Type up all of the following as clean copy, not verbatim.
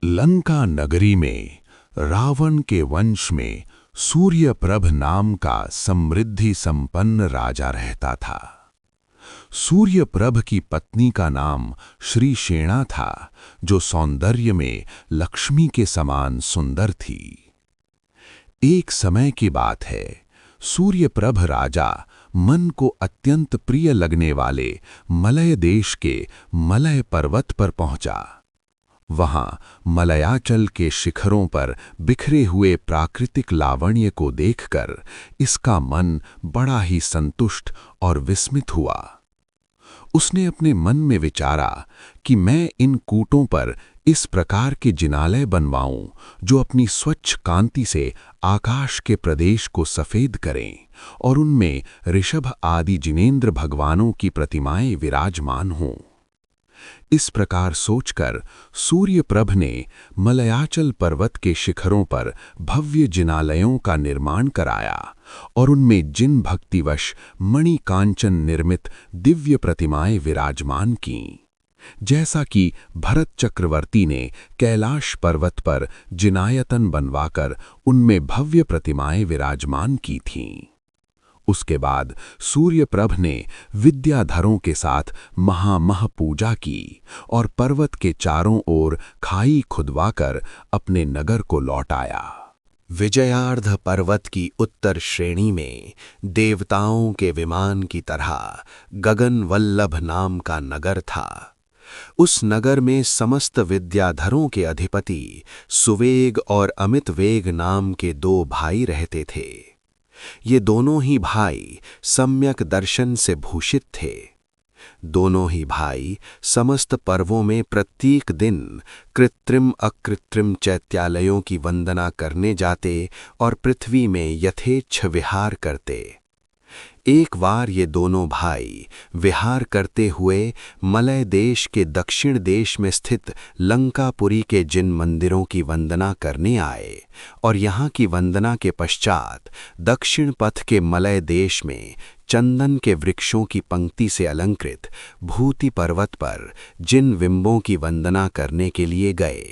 लंका नगरी में रावण के वंश में सूर्यप्रभ नाम का समृद्धि संपन्न राजा रहता था। सूर्यप्रभ की पत्नी का नाम श्रीसेना था, जो सौंदर्य में लक्ष्मी के समान सुंदर थी। एक समय की बात है, सूर्यप्रभ राजा मन को अत्यंत प्रिय लगने वाले मलय देश के मलय पर्वत पर पहुंचा। वहां मलयाचल के शिखरों पर बिखरे हुए प्राकृतिक लावण्य को देखकर इसका मन बड़ा ही संतुष्ट और विस्मित हुआ। उसने अपने मन में विचारा कि मैं इन कूटों पर इस प्रकार के जिनालय बनवाऊं जो अपनी स्वच्छ कांति से आकाश के प्रदेश को सफेद करें और उनमें ऋषभ आदि जिनेंद्र भगवानों की प्रतिमाएं विराजमान हों। इस प्रकार सोचकर सूर्यप्रभ ने मलयाचल पर्वत के शिखरों पर भव्य जिनालयों का निर्माण कराया और उनमें जिन भक्तिवश मणि कांचन निर्मित दिव्य प्रतिमाएं विराजमान कीं। जैसा कि भरत चक्रवर्ती ने कैलाश पर्वत पर जिनायतन बनवाकर उनमें भव्य प्रतिमाएं विराजमान की थीं। उसके बाद सूर्यप्रभ ने विद्याधरों के साथ महामह पूजा की और पर्वत के चारों ओर खाई खुदवाकर अपने नगर को लौट आया। विजयार्ध पर्वत की उत्तर श्रेणी में देवताओं के विमान की तरह गगन वल्लभ नाम का नगर था। उस नगर में समस्त विद्याधरों के अधिपति सुवेग और अमित वेग नाम के दो भाई रहते थे। ये दोनों ही भाई सम्यक दर्शन से भूषित थे। दोनों ही भाई समस्त पर्वों में प्रत्येक दिन कृत्रिम अकृत्रिम चैत्यालयों की वंदना करने जाते और पृथ्वी में यथेच्छ विहार करते। एक बार ये दोनों भाई विहार करते हुए मलय देश के दक्षिण देश में स्थित लंकापुरी के जिन मंदिरों की वंदना करने आए और यहाँ की वंदना के पश्चात दक्षिण पथ के मलय देश में चंदन के वृक्षों की पंक्ति से अलंकृत भूति पर्वत पर जिन बिंबों की वंदना करने के लिए गए।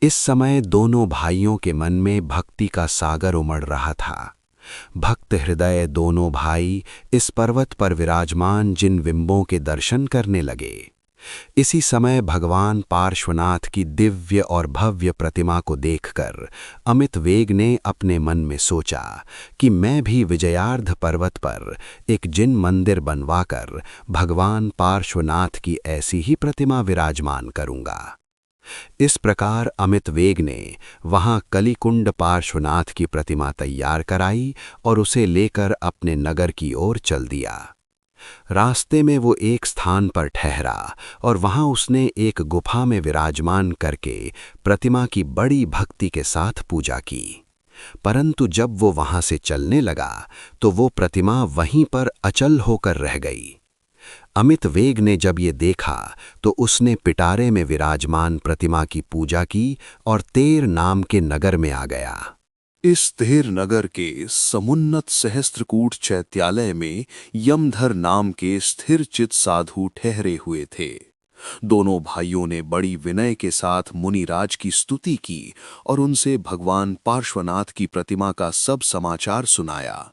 इस समय दोनों भाइयों के मन में भक्ति का सागर उमड़ रहा था। भक्त हृदय दोनों भाई इस पर्वत पर विराजमान जिन बिंबों के दर्शन करने लगे। इसी समय भगवान पार्श्वनाथ की दिव्य और भव्य प्रतिमा को देखकर अमित वेग ने अपने मन में सोचा कि मैं भी विजयार्ध पर्वत पर एक जिन मंदिर बनवाकर भगवान पार्श्वनाथ की ऐसी ही प्रतिमा विराजमान करूंगा। इस प्रकार अमित वेग ने वहां कलिकुंड पार्श्वनाथ की प्रतिमा तैयार कराई और उसे लेकर अपने नगर की ओर चल दिया। रास्ते में वो एक स्थान पर ठहरा और वहां उसने एक गुफा में विराजमान करके प्रतिमा की बड़ी भक्ति के साथ पूजा की। परंतु जब वो वहां से चलने लगा तो वो प्रतिमा वहीं पर अचल होकर रह गई। अमित वेग ने जब ये देखा तो उसने पिटारे में विराजमान प्रतिमा की पूजा की और तेर नाम के नगर में आ गया। इस तेर नगर के समुन्नत सहस्त्रकूट चैत्यालय में यमधर नाम के स्थिर चित साधु ठहरे हुए थे। दोनों भाइयों ने बड़ी विनय के साथ मुनिराज की स्तुति की और उनसे भगवान पार्श्वनाथ की प्रतिमा का सब समाचार सुनाया।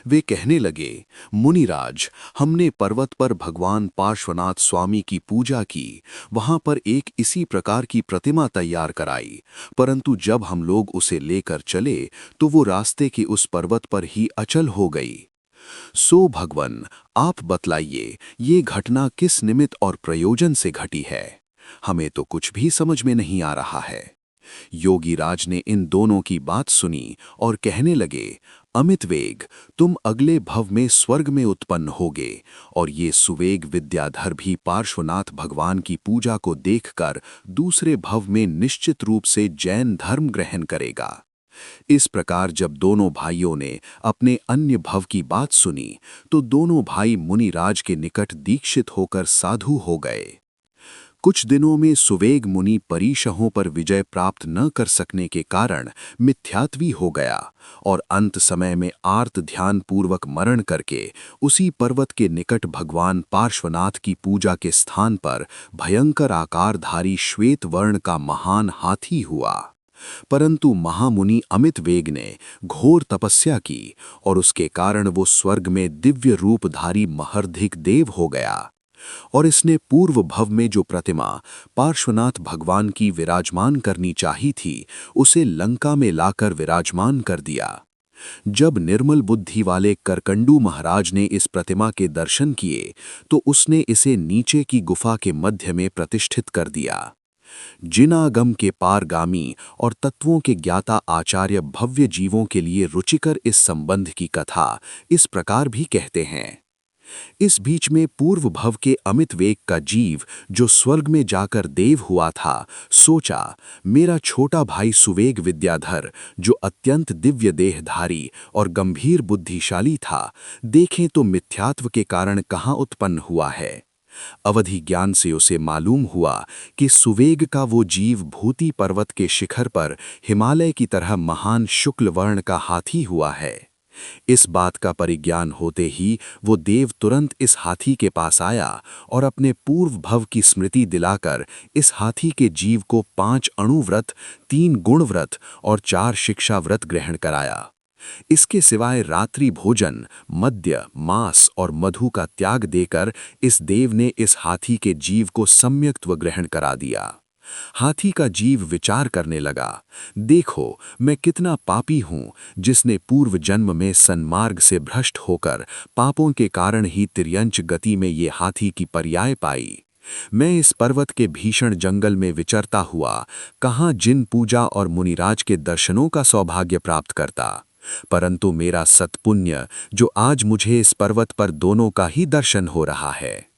वे कहने लगे, मुनिराज, हमने पर्वत पर भगवान पार्श्वनाथ स्वामी की पूजा की, वहां पर एक इसी प्रकार की प्रतिमा तैयार कराई, परंतु जब हम लोग उसे लेकर चले तो वो रास्ते के उस पर्वत पर ही अचल हो गई। सो भगवान, आप बतलाइए, ये घटना किस निमित्त और प्रयोजन से घटी है? हमें तो कुछ भी समझ में नहीं आ रहा है। योगी राज ने इन दोनों की बात सुनी और कहने लगे, अमित वेग, तुम अगले भव में स्वर्ग में उत्पन्न होगे और ये सुवेग विद्याधर भी पार्श्वनाथ भगवान की पूजा को देखकर दूसरे भव में निश्चित रूप से जैन धर्म ग्रहण करेगा। इस प्रकार जब दोनों भाइयों ने अपने अन्य भव की बात सुनी तो दोनों भाई मुनिराज के निकट दीक्षित होकर साधु हो गए। कुछ दिनों में सुवेग मुनि परीशहों पर विजय प्राप्त न कर सकने के कारण मिथ्यात्वी हो गया और अंत समय में आर्त ध्यान पूर्वक मरण करके उसी पर्वत के निकट भगवान पार्श्वनाथ की पूजा के स्थान पर भयंकर आकारधारी श्वेत वर्ण का महान हाथी हुआ। परंतु महामुनि अमित वेग ने घोर तपस्या की और उसके कारण वो स्वर्ग में दिव्य रूपधारी महर्धिक देव हो गया और इसने पूर्व भव में जो प्रतिमा पार्श्वनाथ भगवान की विराजमान करनी चाहिए थी उसे लंका में लाकर विराजमान कर दिया। जब निर्मल बुद्धि वाले करकंडू महाराज ने इस प्रतिमा के दर्शन किए तो उसने इसे नीचे की गुफा के मध्य में प्रतिष्ठित कर दिया। जिनागम के पारगामी और तत्वों के ज्ञाता आचार्य भव्य जीवों के लिए रुचिकर इस संबंध की कथा इस प्रकार भी कहते हैं। इस बीच में पूर्व भव के अमित वेग का जीव जो स्वर्ग में जाकर देव हुआ था सोचा, मेरा छोटा भाई सुवेग विद्याधर जो अत्यंत दिव्य देहधारी और गंभीर बुद्धिशाली था, देखें तो मिथ्यात्व के कारण कहाँ उत्पन्न हुआ है। अवधि ज्ञान से उसे मालूम हुआ कि सुवेग का वो जीव भूति पर्वत के शिखर पर हिमालय की तरह महान शुक्ल वर्ण का हाथी हुआ है। इस बात का परिज्ञान होते ही वो देव तुरंत इस हाथी के पास आया और अपने पूर्व भव की स्मृति दिलाकर इस हाथी के जीव को 5 अणुव्रत, 3 गुणव्रत और 4 शिक्षा व्रत ग्रहण कराया। इसके सिवाय रात्रि भोजन, मद्य, मांस और मधु का त्याग देकर इस देव ने इस हाथी के जीव को सम्यक्त्व ग्रहण करा दिया। हाथी का जीव विचार करने लगा, देखो मैं कितना पापी हूँ जिसने पूर्व जन्म में सन्मार्ग से भ्रष्ट होकर पापों के कारण ही तिर्यंच गति में ये हाथी की पर्याय पाई। मैं इस पर्वत के भीषण जंगल में विचरता हुआ कहाँ जिन पूजा और मुनिराज के दर्शनों का सौभाग्य प्राप्त करता, परंतु मेरा सत्पुण्य जो आज मुझे इस पर्वत पर दोनों का ही दर्शन हो रहा है।